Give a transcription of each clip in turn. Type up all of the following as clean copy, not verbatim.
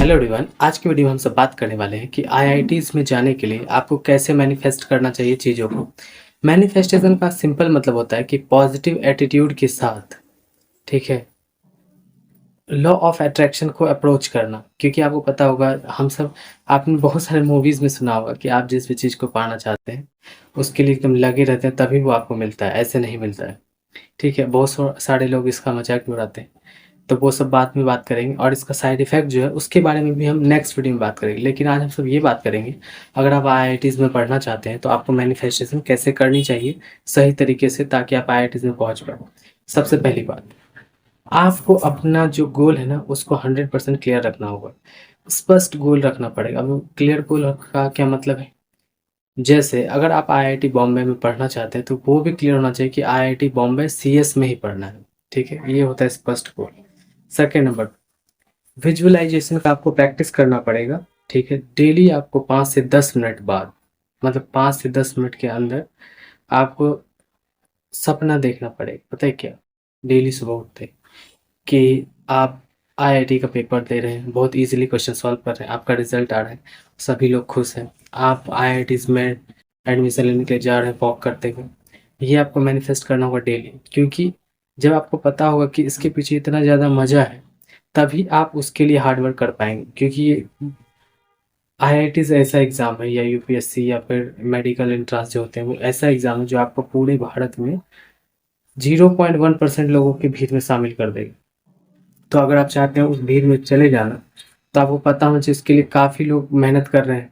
Hello everyone. आज की video में हम सब बात करने वाले हैं कि आईआईटीज़ में जाने के लिए आपको कैसे मैनिफेस्ट करना चाहिए चीज़ों को। मैनिफेस्टेशन का सिंपल मतलब होता है कि पॉजिटिव एटीट्यूड के साथ, ठीक है, लॉ ऑफ अट्रैक्शन को अप्रोच करना। क्योंकि आपको पता होगा, हम सब, आपने बहुत सारे मूवीज़ में सुना होगा कि आप जिस भी चीज़ को पाना चाहते हैं उसके लिए एकदम लगे रहते हैं तभी वो आपको मिलता है, ऐसे नहीं मिलता है। ठीक है, बहुत सारे लोग इसका मजाक भी उड़ाते हैं। तो वो सब बाद में बात करेंगे और इसका साइड इफ़ेक्ट जो है उसके बारे में भी हम नेक्स्ट वीडियो में बात करेंगे। लेकिन आज हम सब ये बात करेंगे, अगर आप आईआईटीज़ में पढ़ना चाहते हैं तो आपको मैनिफेस्टेशन कैसे करनी चाहिए सही तरीके से, ताकि आप आईआईटीज़ में पहुँच पाएँ। सबसे पहली बात, आपको अपना जो गोल है ना उसको 100% क्लियर रखना होगा। स्पष्ट गोल रखना पड़ेगा। अब क्लियर गोल का क्या मतलब है? जैसे अगर आप आईआईटी बॉम्बे में पढ़ना चाहते हैं तो वो भी क्लियर होना चाहिए कि आईआईटी बॉम्बे सीएस में ही पढ़ना है। ठीक है, ये होता है स्पष्ट गोल। सेकेंड नंबर, विजुअलाइजेशन का आपको प्रैक्टिस करना पड़ेगा। ठीक है, डेली आपको 5 से 10 मिनट बाद, मतलब 5 से 10 मिनट के अंदर आपको सपना देखना पड़ेगा। पता है क्या? डेली सुबह उठते कि आप आईआईटी का पेपर दे रहे हैं, बहुत इजीली क्वेश्चन सॉल्व कर रहे हैं, आपका रिजल्ट आ रहा है, सभी लोग खुश हैं, आप आईआईटीज़ में एडमिशन लेने के लिए जा रहे हैं वॉक करते हुए। ये आपको मैनिफेस्ट करना होगा डेली, क्योंकि जब आपको पता होगा कि इसके पीछे इतना ज़्यादा मज़ा है तभी आप उसके लिए हार्ड वर्क कर पाएंगे। क्योंकि ये आईआईटीज़ ऐसा एग्ज़ाम है, या यूपीएससी या फिर मेडिकल एंट्रेंस जो होते हैं, वो ऐसा एग्ज़ाम है जो आपको पूरे भारत में 0.1% लोगों की भीड़ में शामिल कर देगा। तो अगर आप चाहते हैं उस भीड़ में चले जाना, तो आपको पता होना चाहिए इसके लिए काफ़ी लोग मेहनत कर रहे हैं,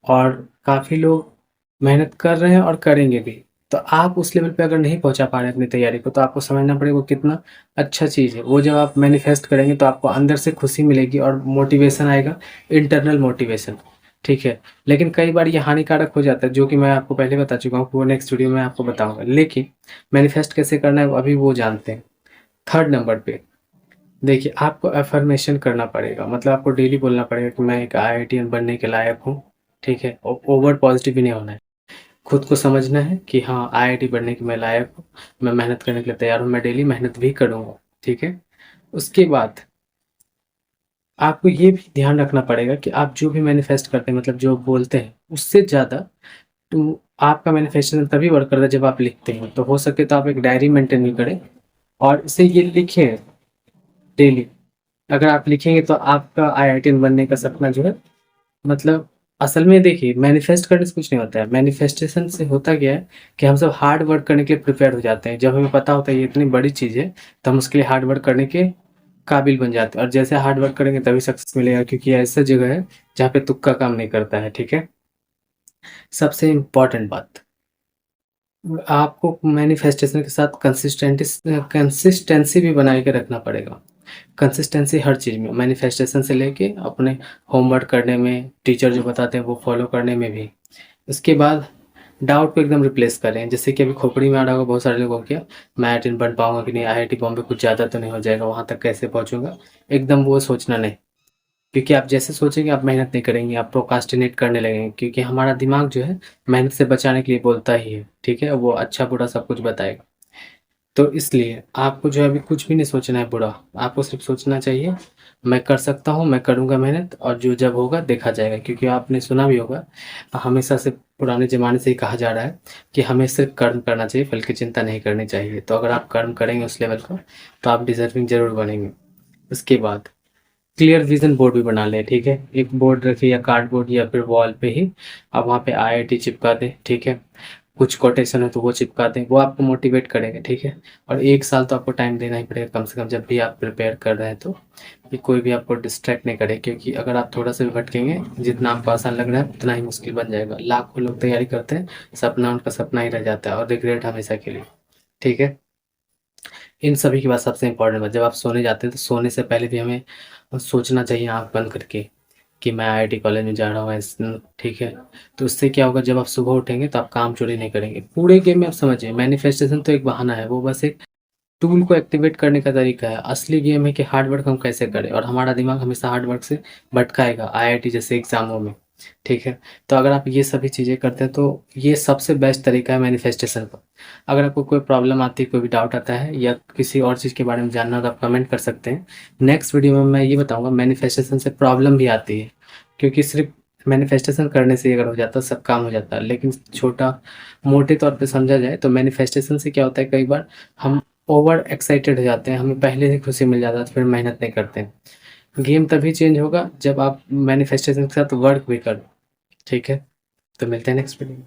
और काफ़ी लोग मेहनत कर रहे हैं और करेंगे भी। तो आप उस लेवल पे अगर नहीं पहुंचा पा रहे हैं अपनी तैयारी को, तो आपको समझना पड़ेगा वो कितना अच्छा चीज़ है। वो जब आप मैनिफेस्ट करेंगे तो आपको अंदर से खुशी मिलेगी और मोटिवेशन आएगा, इंटरनल मोटिवेशन। ठीक है, लेकिन कई बार ये हानिकारक हो जाता है, जो कि मैं आपको पहले बता चुका हूँ, वो नेक्स्ट वीडियो में आपको बताऊंगा। लेकिन मैनिफेस्ट कैसे करना है अभी वो जानते हैं। थर्ड नंबर पे देखिए, आपको अफ़र्मेशन करना पड़ेगा। मतलब आपको डेली बोलना पड़ेगा कि मैं एक आईआईटीएन बनने के लायक हूँ। ठीक है, ओवर पॉजिटिव भी नहीं होना है। खुद को समझना है कि हाँ, आईआईटी बनने के मैं लायक हूँ, मैं मेहनत करने के लिए तैयार हूँ, मैं डेली मेहनत भी करूँगा। ठीक है, उसके बाद आपको ये भी ध्यान रखना पड़ेगा कि आप जो भी मैनिफेस्ट करते हैं, मतलब जो बोलते हैं, उससे ज़्यादा तो आपका मैनिफेस्टेशन तभी वर्क करता है जब आप लिखते हैं। तो हो सके तो आप एक डायरी मेंटेन भी करें और इसे ये लिखें डेली। अगर आप लिखेंगे तो आपका आईआईटीएन बनने का सपना जो है, मतलब असल में देखिए, मैनिफेस्ट करने से कुछ नहीं होता है। मैनिफेस्टेशन से होता क्या है कि हम सब हार्ड वर्क करने के लिए प्रिपेयर हो जाते हैं। जब हमें पता होता है ये इतनी बड़ी चीज़ है तो हम उसके लिए हार्ड वर्क करने के काबिल बन जाते हैं, और जैसे हार्ड वर्क करेंगे तभी सक्सेस मिलेगा। क्योंकि ये ऐसा जगह है जहाँ पे तुक्का काम नहीं करता है। ठीक है, सबसे इम्पॉर्टेंट बात, आपको मैनिफेस्टेशन के साथ कंसिस्टेंसी भी बना के रखना पड़ेगा। कंसिस्टेंसी हर चीज़ में, मैनिफेस्टेशन से लेके अपने होमवर्क करने में, टीचर जो बताते हैं वो फॉलो करने में भी। उसके बाद डाउट को एकदम रिप्लेस करें। जैसे कि अभी खोपड़ी में आ रहा होगा बहुत सारे लोगों के, मैं आईआईटी बन पाऊंगा कि नहीं, आईआईटी बॉम्बे कुछ ज़्यादा तो नहीं हो जाएगा, वहाँ तक कैसे पहुँचूंगा, एकदम वो सोचना नहीं। क्योंकि आप जैसे सोचेंगे आप मेहनत नहीं करेंगे, आप प्रोकास्टिनेट करने लगेंगे। क्योंकि हमारा दिमाग जो है मेहनत से बचाने के लिए बोलता ही है। ठीक है, वो अच्छा बुरा सब कुछ बताएगा। तो इसलिए आपको जो है अभी कुछ भी नहीं सोचना है बुरा, आपको सिर्फ सोचना चाहिए मैं कर सकता हूँ, मैं करूँगा मेहनत, और जो जब होगा देखा जाएगा। क्योंकि आपने सुना भी होगा, हमेशा से पुराने ज़माने से ही कहा जा रहा है कि हमें सिर्फ कर्म करना चाहिए, फल की चिंता नहीं करनी चाहिए। तो अगर आप कर्म करेंगे उस लेवल का तो आप डिजर्विंग जरूर बनेंगे। उसके बाद क्लियर विजन बोर्ड भी बना लें। ठीक है, एक बोर्ड रखिए या कार्डबोर्ड या फिर वॉल पे ही आप वहाँ पे आईआईटी चिपका दें। ठीक है, कुछ कोटेशन है तो वो चिपका दें, वो आपको मोटिवेट करेगा। ठीक है, और 1 साल तो आपको टाइम देना ही पड़ेगा कम से कम, जब भी आप प्रिपेयर कर रहे हैं तो, कि कोई भी आपको डिस्ट्रैक्ट नहीं करे। क्योंकि अगर आप थोड़ा सा भी भटकेंगे, जितना आपको आसान लग रहा है उतना ही मुश्किल बन जाएगा। लाखों लोग तैयारी करते हैं, सपना उनका सपना ही रह जाता है और रिग्रेट हमेशा के लिए। ठीक है, इन सभी के बाद सबसे इम्पोर्टेंट बात, जब आप सोने जाते हैं तो सोने से पहले भी हमें सोचना चाहिए आँख बंद करके कि मैं आईआईटी कॉलेज में जा रहा हूँ ठीक है, तो उससे क्या होगा, जब आप सुबह उठेंगे तो आप काम चोरी नहीं करेंगे। पूरे गेम में आप समझिए, मैनिफेस्टेशन तो एक बहाना है, वो बस एक टूल को एक्टिवेट करने का तरीका है। असली गेम है कि हार्ड वर्क हम कैसे करें, और हमारा दिमाग हमेशा हार्ड वर्क से भटकाएगा आईआईटी जैसे एग्जामों में। ठीक है? तो अगर आप ये सभी चीज़ें करते हैं तो ये सबसे बेस्ट तरीका है मैनिफेस्टेशन का। अगर आपको कोई प्रॉब्लम आती है, कोई भी डाउट आता है या किसी और चीज़ के बारे में जानना हो तो आप कमेंट कर सकते हैं। नेक्स्ट वीडियो में मैं ये बताऊँगा मैनिफेस्टेशन से प्रॉब्लम भी आती है, क्योंकि सिर्फ़ मैनिफेस्टेशन करने से ही अगर हो जाता सब काम हो जाता। लेकिन छोटा मोटे तौर पे समझा जाए तो मैनिफेस्टेशन से क्या होता है, कई बार हम ओवर एक्साइटेड हो जाते हैं, हमें पहले से खुशी मिल जाता है तो फिर मेहनत नहीं करते हैं। गेम तभी चेंज होगा जब आप मैनिफेस्टेशन के साथ वर्क भी करो। ठीक है? तो मिलते हैं नेक्स्ट वीडियो में।